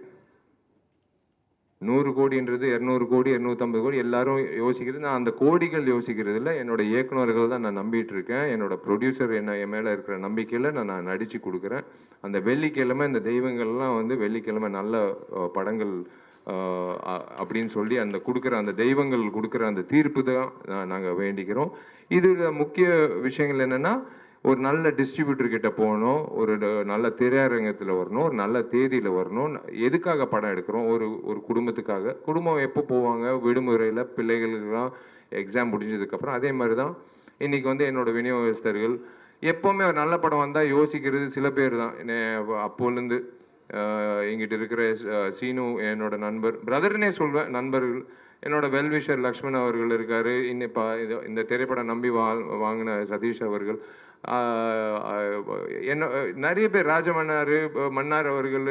100 கோடின்றது 200 கோடி 250 கோடி எல்லாரும் யோசிக்கிறது. நான் அந்த கோடிகள் யோசிக்கிறது இல்லை. என்னோட இயக்குநர்கள் தான் நான் நம்பிட்டு இருக்கேன். என்னோட ப்ரொடியூசர் என் மேலே இருக்கிற நம்பிக்கையில் நான் நடித்து கொடுக்குறேன். அந்த வெள்ளிக்கிழமை இந்த தெய்வங்கள்லாம் வந்து வெள்ளிக்கிழமை நல்ல படங்கள் அப்படின்னு சொல்லி அந்த கொடுக்குற அந்த தெய்வங்கள் கொடுக்குற அந்த தீர்ப்பு தான் நாங்கள் வேண்டிக்கிறோம். இதில் முக்கிய விஷயங்கள் என்னென்னா, ஒரு நல்ல டிஸ்ட்ரிபியூட்டர் கிட்ட போகணும், ஒரு நல்ல திரையரங்கத்தில் வரணும், ஒரு நல்ல தேதியில் வரணும். எதுக்காக படம் எடுக்கிறோம்? ஒரு குடும்பத்துக்காக. குடும்பம் எப்போ போவாங்க? விடுமுறையில், பிள்ளைகளுக்கெல்லாம் எக்ஸாம் முடிஞ்சதுக்கப்புறம். அதே மாதிரி தான் இன்றைக்கி வந்து என்னோடய விநியோகஸ்தர்கள் எப்போவுமே ஒரு நல்ல படம் வந்தால் யோசிக்கிறது சில பேர் தான். அப்போலேருந்து எங்கிட்ட இருக்கிற சீனு என்னோட நண்பர், பிரதர்னே சொல்வேன், நண்பர்கள். என்னோட வெல்விஷர் லக்ஷ்மண் அவர்கள் இருக்கார். இன்னிப்பா இந்த திரைப்படம் நம்பி வாங்கின சதீஷ் அவர்கள், என்ன நிறைய பேர், ராஜமன்னார் மன்னார் அவர்கள்,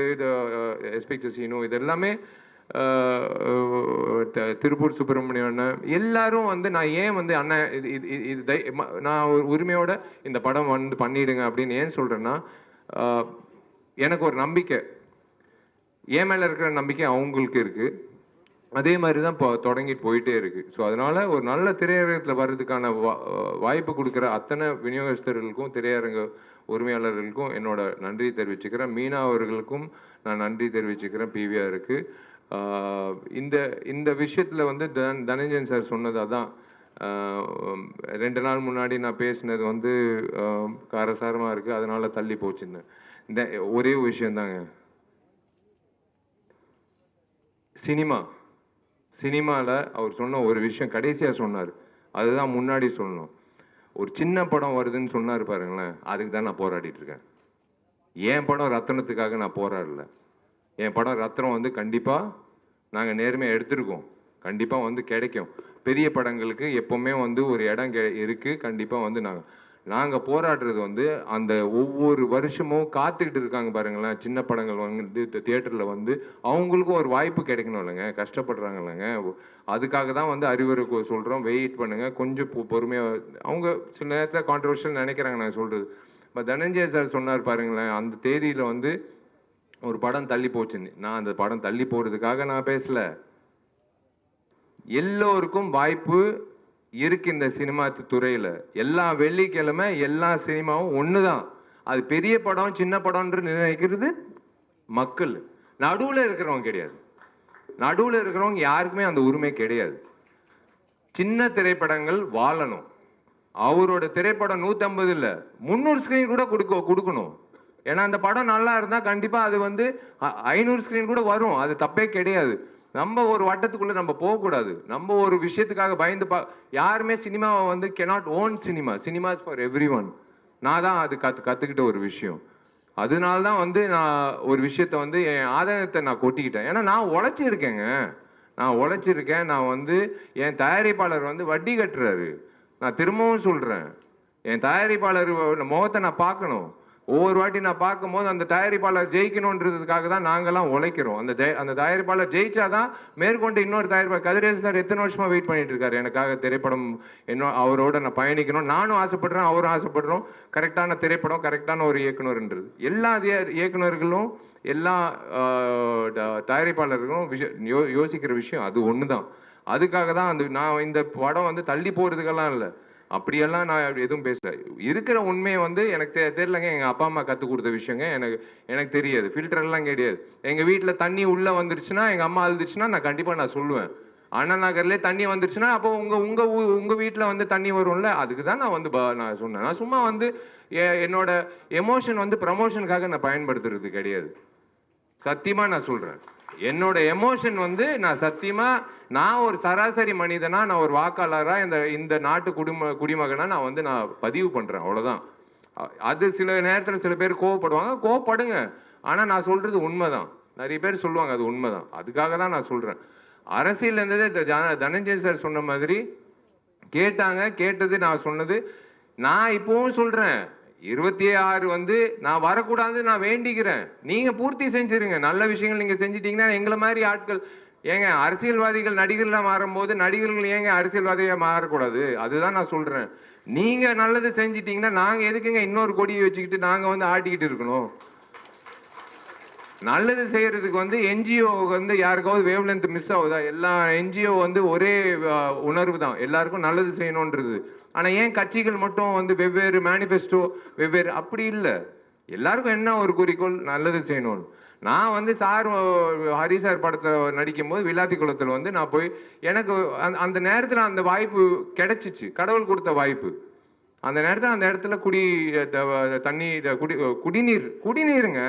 எஸ்பெக்ட் சீனு, இது எல்லாமே திருப்பூர் சுப்பிரமணியம் அண்ணன், எல்லாரும் வந்து நான் ஏன் வந்து அண்ணன் இது நான் ஒரு உரிமையோட இந்த படம் வந்து பண்ணிடுங்க அப்படின்னு ஏன் சொல்கிறேன்னா, எனக்கு ஒரு நம்பிக்கை, என் மேலே இருக்கிற நம்பிக்கை அவங்களுக்கு இருக்குது. அதே மாதிரி தான் இப்போ தொடங்கிட்டு போயிட்டே இருக்குது. ஸோ அதனால் ஒரு நல்ல திரையரங்கத்தில் வர்றதுக்கான வாய்ப்பு கொடுக்குற அத்தனை விநியோகஸ்தர்களுக்கும் திரையரங்க உரிமையாளர்களுக்கும் என்னோட நன்றி தெரிவிச்சுக்கிறேன். மீனா அவர்களுக்கும் நான் நன்றி தெரிவிச்சுக்கிறேன், பிவிஆருக்கு. இந்த விஷயத்தில் வந்து தனஞ்சயன் சார் சொன்னது அதான். 2 நாள் முன்னாடி நான் பேசினது வந்து காரசாரமாக இருக்குது, அதனால் தள்ளி போச்சுன்னு. இந்த ஒரே விஷயந்தாங்க, சினிமாவில் அவர் சொன்ன ஒரு விஷயம் கடைசியாக சொன்னார், அதுதான் முன்னாடி சொல்லணும். ஒரு சின்ன படம் வருதுன்னு சொன்னார் பாருங்களேன், அதுக்கு தான் நான் போராடிட்டு இருக்கேன். என் படம் ரத்தனத்துக்காக நான் போராடல. என் படம் ரத்னம் வந்து கண்டிப்பாக நாங்கள் நேர்மையாக எடுத்திருக்கோம், கண்டிப்பாக வந்து கிடைக்கும். பெரிய படங்களுக்கு எப்போவுமே வந்து ஒரு இடம் இருக்குது. கண்டிப்பாக வந்து நாங்கள் போராடுறது வந்து அந்த ஒவ்வொரு வருஷமும் காத்துக்கிட்டு இருக்காங்க பாருங்களேன், சின்ன படங்கள் வந்து தியேட்டரில் வந்து அவங்களுக்கும் ஒரு வாய்ப்பு கிடைக்கணும் இல்லைங்க, கஷ்டப்படுறாங்க இல்லைங்க. அதுக்காக தான் வந்து அறிவுரை சொல்கிறோம், வெயிட் பண்ணுங்கள், கொஞ்சம் பொறுமையாக. அவங்க சில நேரத்தில் கான்ட்ரவர்ஷியல் நினைக்கிறாங்க நான் சொல்கிறது. இப்போ தனஞ்சய சார் சொன்னார் பாருங்களேன், அந்த தேதியில் வந்து ஒரு படம் தள்ளி போச்சுன்னு. நான் அந்த படம் தள்ளி போகிறதுக்காக நான் பேசலை. எல்லோருக்கும் வாய்ப்பு இருக்கு இந்த சினிமா துறையில். எல்லா வெள்ளிக்கிழமை எல்லா சினிமாவும் ஒன்று தான். அது பெரிய படம் சின்ன படம்ன்ற நினைக்கிறது மக்கள். நடுவில் இருக்கிறவங்க கிடையாது. நடுவில் இருக்கிறவங்க யாருக்குமே அந்த உரிமை கிடையாது. சின்ன திரைப்படங்கள் வாழணும். அவரோட திரைப்படம் 150 இல்லை 300 ஸ்க்ரீன் கூட கொடுக்கணும். ஏன்னா அந்த படம் நல்லா இருந்தால் கண்டிப்பாக அது வந்து 500 ஸ்க்ரீன் கூட வரும், அது தப்பே கிடையாது. நம்ம ஒரு வட்டத்துக்குள்ளே நம்ம போகக்கூடாது. நம்ம ஒரு விஷயத்துக்காக பயந்து யாருமே சினிமாவை வந்து cannot own cinemas for every one. நான் தான் அது கற்றுக்கிட்ட ஒரு விஷயம். அதனால தான் வந்து நான் ஒரு விஷயத்த வந்து என் ஆதாயத்தை நான் கொட்டிக்கிட்டேன். ஏன்னா நான் உழைச்சிருக்கேங்க, நான் வந்து என் தயாரிப்பாளர் வந்து வட்டி கட்டுறாரு. நான் திரும்பவும் சொல்கிறேன், என் தயாரிப்பாளர் முகத்தை நான் பார்க்கணும். ஒவ்வொரு வாட்டி நான் பார்க்கும்போது அந்த தயாரிப்பாளர் ஜெயிக்கணுன்றதுக்காக தான் நாங்கள்லாம் உழைக்கிறோம். அந்த தயாரிப்பாளர் ஜெயிச்சாதான் மேற்கொண்டு இன்னொரு தயாரிப்பாளர் கதிரேசன் சார் எத்தனை வருஷமா வெயிட் பண்ணிட்டு இருக்காரு எனக்காக திரைப்படம் அவரோட நான் பயணிக்கணும். நானும் ஆசைப்படுறேன், அவரும் ஆசைப்படுறோம். கரெக்டான திரைப்படம், கரெக்டான ஒரு இயக்குனர்ன்றது. எல்லா இயக்குனர்களும் எல்லா தயாரிப்பாளர்களும் யோசிக்கிற விஷயம் அது ஒன்று தான். அதுக்காக தான் நான் இந்த படம் வந்து தள்ளி போகிறதுக்கெல்லாம் இல்லை, அப்படியெல்லாம் நான் எதுவும் பேசல. இருக்கிற உண்மையை வந்து எனக்கு தெரியலங்க. எங்கள் அப்பா அம்மா கற்றுக் கொடுத்த விஷயங்க எனக்கு தெரியாது. ஃபில்டர்லாம் கிடையாது. எங்கள் வீட்டில் தண்ணி உள்ளே வந்துருச்சுன்னா, எங்கள் அம்மா அழுதுச்சுன்னா நான் கண்டிப்பாக நான் சொல்லுவேன். அண்ணா நகர்லேயே தண்ணி வந்துருச்சுன்னா அப்போ உங்கள் வீட்டில் வந்து தண்ணி வரும்ல, அதுக்கு தான் நான் வந்து நான் சொன்னேன். நான் சும்மா வந்து என்னோட எமோஷன் வந்து ப்ரமோஷனுக்காக நான் பயன்படுத்துறது கிடையாது. சத்தியமாக நான் சொல்கிறேன், என்னோட எமோஷன் வந்து நான் ஒரு சராசரி மனிதனா, நான் ஒரு வாக்காளராக இந்த நாட்டு குடிமகனா நான் பதிவு பண்ணுறேன், அவ்வளோதான். அது சில நேரத்தில் சில பேர் கோவப்படுங்க. ஆனால் நான் சொல்கிறது உண்மைதான். நிறைய பேர் சொல்லுவாங்க அது உண்மைதான். அதுக்காக தான் நான் சொல்கிறேன். அரசியல் இருந்தது தனஞ்சயன் சார் சொன்ன மாதிரி கேட்டது நான் சொன்னது. நான் இப்பவும் சொல்கிறேன், 26 வந்து நான் வரக்கூடாது நான் வேண்டிக்கிறேன். நீங்கள் பூர்த்தி செஞ்சிருங்க. நல்ல விஷயங்கள் நீங்கள் செஞ்சிட்டிங்கன்னா எங்களை மாதிரி ஆட்கள் ஏங்க அரசியல்வாதிகள் நடிகர்லாம் மாறும்போது நடிகர்கள் ஏங்க அரசியல்வாதியாக மாறக்கூடாது? அதுதான் நான் சொல்கிறேன். நீங்கள் நல்லது செஞ்சிட்டிங்கன்னா நாங்கள் எதுக்குங்க இன்னொரு கொடியை வச்சுக்கிட்டு நாங்கள் வந்து ஆட்டிக்கிட்டு இருக்கணும்? நல்லது செய்யறதுக்கு வந்து என்ஜிஓ வந்து யாருக்காவது வேவ் லென்த் மிஸ் ஆகுதா? எல்லா என்ஜிஓ வந்து ஒரே உணர்வு தான், எல்லாருக்கும் நல்லது செய்யணுன்றது. ஆனால் ஏன் கட்சிகள் மட்டும் வந்து வெவ்வேறு மேனிஃபெஸ்டோ வெவ்வேறு? அப்படி இல்லை, எல்லாருக்கும் என்ன ஒரு குறிக்கோள்? நல்லது செய்யணும்னு. நான் வந்து சார் ஹரி சார் படத்தில் நடிக்கும் போது விளாத்தி குளத்தில் வந்து நான் போய் எனக்கு அந்த நேரத்தில் அந்த வாய்ப்பு கிடைச்சிச்சு, கடவுள் கொடுத்த வாய்ப்பு. அந்த நேரத்தில் அந்த இடத்துல தண்ணி குடிநீருங்க,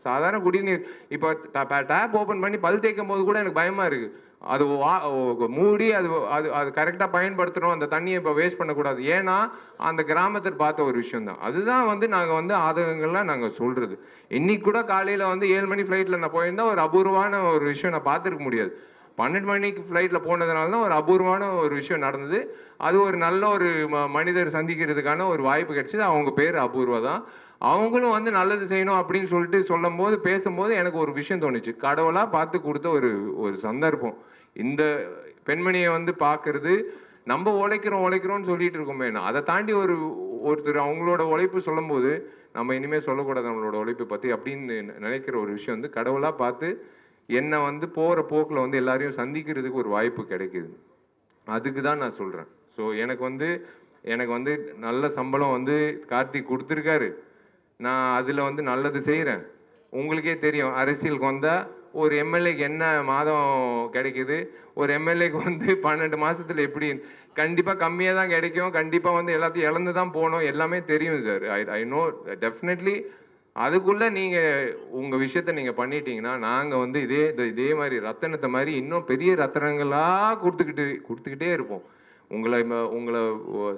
சாதாரண குடிநீர். இப்போ டேப் ஓப்பன் பண்ணி பல் தேய்க்கும் போது கூட எனக்கு பயமா இருக்கு. அது மூடி அது அது அது கரெக்டாக பயன்படுத்தணும். அந்த தண்ணியை இப்போ வேஸ்ட் பண்ணக்கூடாது. ஏன்னா அந்த கிராமத்தில் பார்த்த ஒரு விஷயம் தான். அதுதான் வந்து நாங்கள் வந்து ஆதங்கங்கள்லாம் நாங்கள் சொல்றது. இன்னைக்கு கூட காலையில் வந்து 7 மணி ஃப்ளைட்டில் நான் போயிருந்தா ஒரு அபூர்வமான ஒரு விஷயம் நான் பார்த்துருக்க முடியாது. 12 மணிக்கு ஃப்ளைட்டில் போனதுனால தான் ஒரு அபூர்வமான ஒரு விஷயம் நடந்தது. அது ஒரு நல்ல ஒரு மனிதர் சந்திக்கிறதுக்கான ஒரு வாய்ப்பு கிடைச்சிது. அவங்க பேர் அபூர்வா தான். அவங்களும் வந்து நல்லது செய்யணும் அப்படின்னு சொல்லிட்டு சொல்லும் போது, பேசும்போது எனக்கு ஒரு விஷயம் தோணுச்சு. கடவுளாக பார்த்து கொடுத்த ஒரு ஒரு சந்தர்ப்பம். இந்த பெண்மணியை வந்து பார்க்கறது, நம்ம உழைக்கிறோம்னு சொல்லிட்டு இருக்கோமே, அதை தாண்டி ஒருத்தர் அவங்களோட உழைப்பு சொல்லும்போது, நம்ம இனிமேல் சொல்லக்கூடாது நம்மளோட உழைப்பை பற்றி அப்படின்னு நினைக்கிற ஒரு விஷயம் வந்து கடவுளாக பார்த்து என்னை வந்து போகிற போக்கில் வந்து எல்லாரையும் சந்திக்கிறதுக்கு ஒரு வாய்ப்பு கிடைக்குது. அதுக்கு தான் நான் சொல்கிறேன். ஸோ எனக்கு வந்து நல்ல சம்பளம் வந்து கார்த்திக் கொடுத்துருக்காரு. நான் அதில் வந்து நல்லது செய்கிறேன். உங்களுக்கே தெரியும், அரசியலுக்கு வந்தால் ஒரு எம்எல்ஏக்கு என்ன மாதம் கிடைக்குது, ஒரு எம்எல்ஏக்கு வந்து 12 மாதத்தில் எப்படி? கண்டிப்பாக கம்மியாக தான் கிடைக்கும். கண்டிப்பாக வந்து எல்லாத்தையும் இழந்து தான் போகணும். எல்லாமே தெரியும் சார். I know definitely. அதுக்குள்ளே நீங்கள் உங்கள் விஷயத்த நீங்கள் பண்ணிட்டீங்கன்னா, நாங்கள் வந்து இதே மாதிரி ரத்தனத்தை மாதிரி இன்னும் பெரிய ரத்தனங்களாக கொடுத்துக்கிட்டே இருப்போம். உங்களை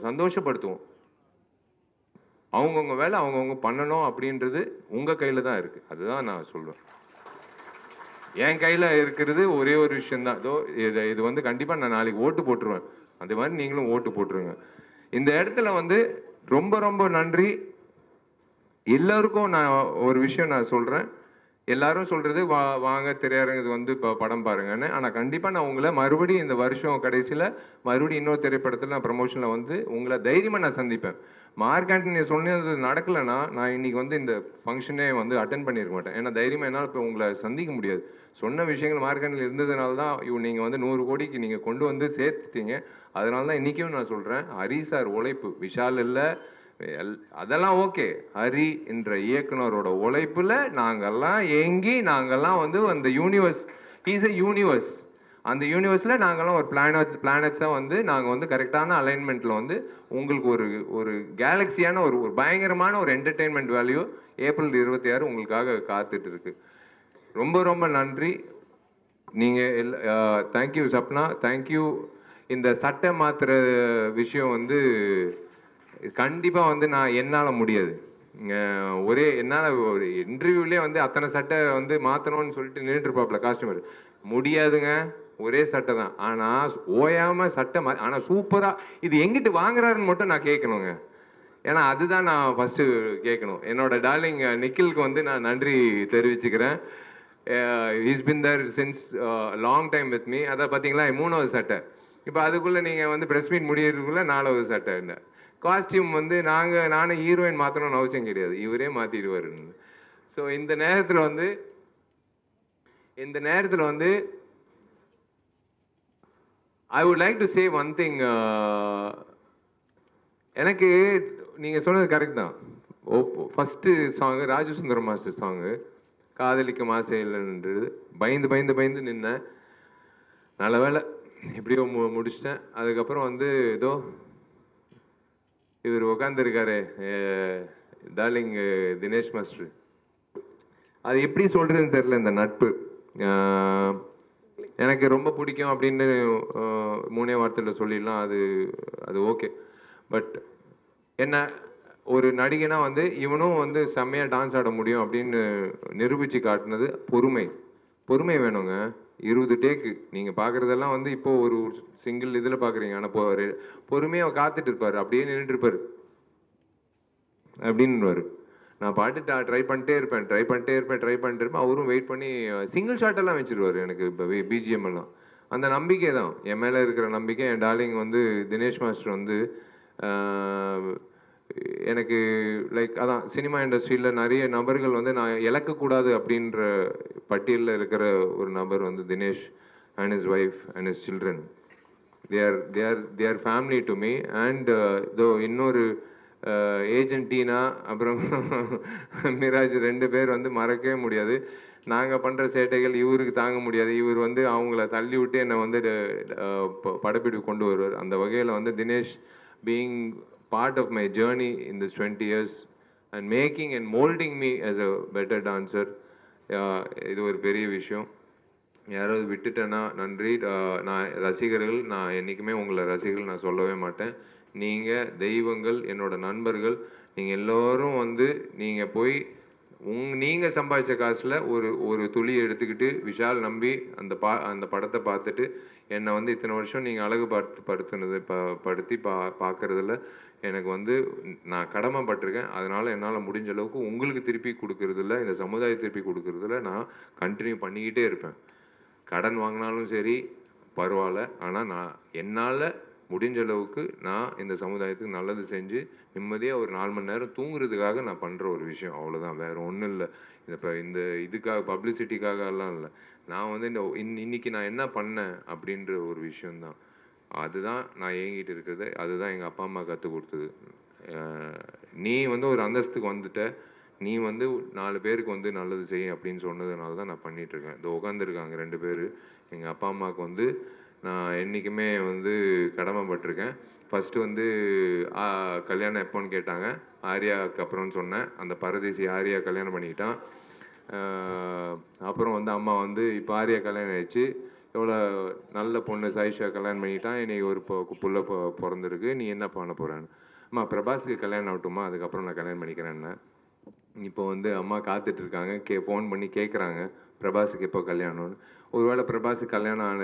சந்தோஷப்படுத்துவோம். அவங்கவுங்க வேலை அவங்கவுங்க பண்ணணும் அப்படின்றது உங்கள் கையில் தான் இருக்குது. அதுதான் நான் சொல்லுவேன். என் கையில் இருக்கிறது ஒரே ஒரு விஷயந்தான். இது வந்து கண்டிப்பாக நான் நாளைக்கு ஓட்டு போட்டுருவேன். அந்த மாதிரி நீங்களும் ஓட்டு போட்டுருங்க. இந்த இடத்துல வந்து ரொம்ப ரொம்ப நன்றி. எல்லாருக்கும் நான் ஒரு விஷயம் நான் சொல்கிறேன். எல்லாரும் சொல்கிறது வாங்க திரையரங்கு வந்து இப்போ படம் பாருங்கன்னு. ஆனால் கண்டிப்பாக நான் உங்களை மறுபடியும் இந்த வருஷம் கடைசியில் மறுபடியும் இன்னொரு திரைப்படத்தில் நான் ப்ரமோஷனில் வந்து உங்களை தைரியமாக நான் சந்திப்பேன். மார்க் ஆண்டனி சொன்னது நடக்கலைன்னா நான் இன்றைக்கி வந்து இந்த ஃபங்க்ஷனே வந்து அட்டன் பண்ணியிருக்க மாட்டேன். ஏன்னா தைரியமாக என்னால் இப்போ உங்களை சந்திக்க முடியாது. சொன்ன விஷயங்கள் மார்க் ஆண்டனி இருந்ததுனால தான் நீங்கள் வந்து 100 கோடிக்கு நீங்கள் கொண்டு வந்து சேர்த்துட்டீங்க. அதனால தான் இன்றைக்கும் நான் சொல்கிறேன், ஹரி சார் உழைப்பு, விஷால் இல்லை, அதெல்லாம் ஓகே. ஹரி என்ற இயக்குனரோட உழைப்புல நாங்கெல்லாம் வந்து அந்த யூனிவர்ஸ், இஸ் எ யூனிவர்ஸ். அந்த யூனிவர்ஸில் நாங்கள்லாம் ஒரு பிளானட்ஸாக வந்து நாங்கள் வந்து கரெக்டான அலைன்மெண்ட்டில் வந்து உங்களுக்கு ஒரு கேலக்சியான ஒரு பயங்கரமான ஒரு என்டர்டெயின்மெண்ட் வேல்யூ ஏப்ரல் 26 உங்களுக்காக காத்துட்டு இருக்கு. ரொம்ப ரொம்ப நன்றி. நீங்கள் தேங்க்யூ சப்னா, தேங்க்யூ. இந்த சட்டை மாற்றுற விஷயம் வந்து கண்டிப்பாக வந்து என்னால் முடியாது. என்னால் ஒரு இன்டர்வியூலே வந்து அத்தனை சட்டை வந்து மாற்றணும்னு சொல்லிட்டு நின்றுட்டுருப்பாப்புல காஸ்டியூமர். முடியாதுங்க, ஒரே சட்டை தான். ஆனால் ஓயாமல் சட்டை ஆனால் சூப்பராக இது எங்கிட்டு வாங்குறாருன்னு மட்டும் நான் கேட்கணுங்க. ஏன்னா அதுதான் நான் ஃபஸ்ட்டு கேட்கணும். என்னோட டார்லிங் நிக்கிலுக்கு வந்து நான் நன்றி தெரிவிச்சுக்கிறேன். Is been there since long time with me. அதை பார்த்தீங்களா, 3வது சட்டை. இப்போ அதுக்குள்ளே நீங்கள் வந்து ப்ரெஸ் மீட் முடியறதுக்குள்ளே 4வது சட்டை. என்ன காஸ்டியூம் வந்து நானும் ஹீரோயின் மாற்றணும்னு அவசியம் கிடையாது, இவரே மாற்றிடுவார். ஸோ இந்த நேரத்தில் வந்து I would like to say one thing. எனக்கு நீங்கள் சொன்னது கரெக்ட் தான். First song Rajasundaram master song காதலிக்க மாசே இல்லைன்றது பயந்து நின்னேன். நல்ல வேலை எப்படியோ முடிச்சிட்டேன். அதுக்கப்புறம் வந்து ஏதோ இவர் உட்காந்துருக்காரு டார்லிங் தினேஷ் மாஸ்டர். அது எப்படி சொல்கிறதுன்னு தெரில. இந்த நட்பு எனக்கு ரொம்ப பிடிக்கும் அப்படின்னு 3 வார்த்தையில் சொல்லிடலாம். அது ஓகே. பட் என்ன ஒரு நடிகனா வந்து இவனும் வந்து செம்மையாக டான்ஸ் ஆட முடியும் அப்படின்னு நிரூபித்து காட்டினது பொறுமை வேணுங்க. 20 டேக்கு நீங்கள் பார்க்குறதெல்லாம் வந்து இப்போது ஒரு சிங்கிள் இதில் பார்க்குறீங்க. ஆனால் பொறுமையாக காத்துட்டு இருப்பார், அப்படியே நின்றுட்டு இருப்பார் அப்படின்னுவார். நான் பாட்டு ட்ரை பண்ணிட்டே இருப்பேன். அவரும் வெயிட் பண்ணி சிங்கிள் ஷாட்டெல்லாம் வச்சுருவார் எனக்கு. இப்போ பிஜிஎம் எல்லாம் அந்த நம்பிக்கை தான் என் மேலே இருக்கிற நம்பிக்கை. என் டார்லிங் வந்து தினேஷ் மாஸ்டர் வந்து எனக்கு லைக் அதான் சினிமா இண்டஸ்ட்ரியில் நிறைய நபர்கள் வந்து நான் இழக்கக்கூடாது அப்படின்ற பட்டியலில் இருக்கிற ஒரு நபர் வந்து Dinesh and his wife and his children. they are family to me. And தோ இன்னொரு ஏஜென்ட் டீனா அப்புறம் மிராஜ் 2 பேர் வந்து மறக்கவே முடியாது. நாங்கள் பண்ணுற சேட்டைகள் இவருக்கு தாங்க முடியாது. இவர் வந்து அவங்கள தள்ளி விட்டு என்னை வந்து படப்பிடிப்பு கொண்டு வருவார். அந்த வகையில் வந்து Dinesh being part of my journey in this 20 years and making and molding me as a better dancer, இது ஒரு பெரிய விஷயம். யாராவது விட்டுட்டேன்னா நன்றி. நான் ரசிகர்கள், நான் என்றைக்குமே உங்களை ரசிகர்கள் நான் சொல்லவே மாட்டேன். நீங்கள் தெய்வங்கள், என்னோட நண்பர்கள். நீங்கள் எல்லோரும் வந்து நீங்கள் போய் நீங்கள் சம்பாதிச்ச காசில் ஒரு துளி எடுத்துக்கிட்டு விஷால் நம்பி அந்த படத்தை பார்த்துட்டு என்னை வந்து இத்தனை வருஷம் நீங்கள் அழகு படுத்தி பார்க்குறதுல எனக்கு வந்து நான் கடமைப்பட்டிருக்கேன். அதனால் என்னால் முடிஞ்ச அளவுக்கு உங்களுக்கு திருப்பி கொடுக்குறதில்ல, இந்த சமுதாயத்தை திருப்பி கொடுக்குறதில்ல நான் கண்டினியூ பண்ணிக்கிட்டே இருப்பேன். கடன் வாங்கினாலும் சரி பரவாயில்ல, ஆனால் நான் என்னால் முடிஞ்ச அளவுக்கு நான் இந்த சமுதாயத்துக்கு நல்லது செஞ்சு நிம்மதியாக ஒரு 4 மணி நேரம் தூங்குறதுக்காக நான் பண்ணுற ஒரு விஷயம், அவ்வளோதான். வேறு ஒன்றும் இல்லை. இந்த இதுக்காக பப்ளிசிட்டிக்காக எல்லாம் இல்லை. நான் வந்து இன்னைக்கு நான் என்ன பண்ணேன் அப்படின்ற ஒரு விஷயந்தான். அதுதான் நான் ஏங்கிட்டு இருக்கிறது. அதுதான் எங்கள் அப்பா அம்மா கற்றுக் கொடுத்தது. நீ வந்து ஒரு அந்தஸ்துக்கு வந்துட்ட, நீ வந்து 4 பேருக்கு வந்து நல்லது செய்ய அப்படின்னு சொன்னதுனால தான் நான் பண்ணிகிட்ருக்கேன். இதோ உட்காந்துருக்காங்க 2 பேர். எங்கள் அப்பா அம்மாவுக்கு வந்து நான் என்றைக்குமே வந்து கடமைப்பட்டிருக்கேன். ஃபஸ்ட்டு வந்து கல்யாணம் எப்போன்னு கேட்டாங்க. ஆர்யாவுக்கு அப்புறம்னு சொன்னேன். அந்த பரதேசி ஆர்யா கல்யாணம் பண்ணிக்கிட்டான். அப்புறம் வந்து அம்மா வந்து இப்போ ஆர்யா கல்யாணம் ஆயிடுச்சு, எவ்வளோ நல்ல பொண்ணு சாயிஷா கல்யாணம் பண்ணிக்கிட்டான், இன்றைக்கி ஒரு புள்ள பிறந்திருக்கு, நீ என்ன பண்ண போகிறேன்னு. அம்மா பிரபாஸுக்கு கல்யாணம் ஆகட்டுமா, அதுக்கப்புறம் நான் கல்யாணம் பண்ணிக்கிறேன்னு. இப்போ வந்து அம்மா காத்துட்ருக்காங்க, ஃபோன் பண்ணி கேட்குறாங்க பிரபாஸுக்கு எப்போ கல்யாணம்னு. ஒருவேளை பிரபாஸுக்கு கல்யாணம்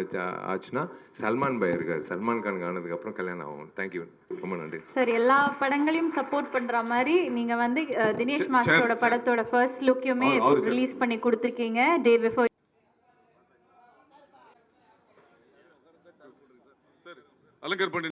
ஆச்சுன்னா சல்மான் பாய் இருக்கார், சல்மான் கானுக்கு ஆனதுக்கப்புறம் கல்யாணம் ஆகும். தேங்க்யூ, ரொம்ப நன்றி சார். எல்லா படங்களையும் சப்போர்ட் பண்ணுற மாதிரி நீங்கள் வந்து தினேஷ் மாஸ்டரோட படத்தோட ஃபர்ஸ்ட் லுக்கையுமே ரிலீஸ் பண்ணி கொடுத்துருக்கீங்க டே பிஃபோர். அலங்கர் பண்ணி